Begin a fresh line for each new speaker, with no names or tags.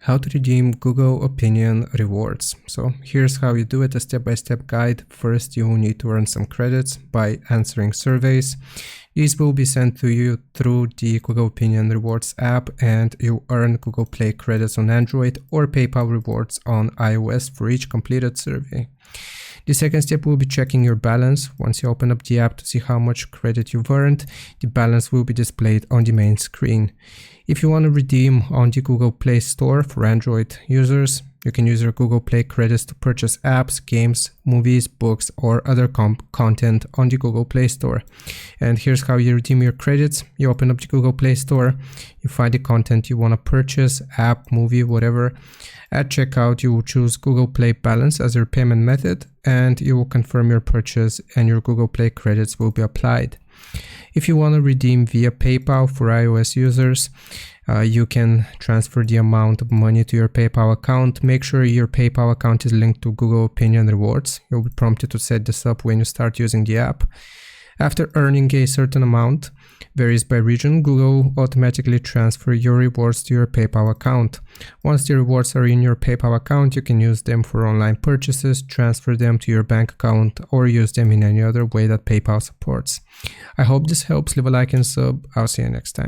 How to redeem Google Opinion rewards. So here's how you do it, a step-by-step guide. First, you will need to earn some credits by answering surveys. These will be sent to you through the Google Opinion Rewards app, and you earn Google Play credits on Android or PayPal rewards on iOS for each completed survey. The second step will be checking your balance. Once you open up the app to see how much credit you've earned, the balance will be displayed on the main screen. If you want to redeem on the Google Play Store for Android users, you can use your Google Play credits to purchase apps, games, movies, books, or other content on the Google Play Store. And here's how you redeem your credits. You open up the Google Play Store, you find the content you want to purchase, app, movie, whatever. At checkout, you will choose Google Play Balance as your payment method, and you will confirm your purchase and your Google Play credits will be applied. If you want to redeem via PayPal for iOS users, you can transfer the amount of money to your PayPal account. Make sure your PayPal account is linked to Google Opinion Rewards. You'll be prompted to set this up when you start using the app. After earning a certain amount, varies by region, Google automatically transfer your rewards to your PayPal account. Once the rewards are in your PayPal account, you can use them for online purchases, transfer them to your bank account, or use them in any other way that PayPal supports. I hope this helps. Leave a like and sub. I'll see you next time.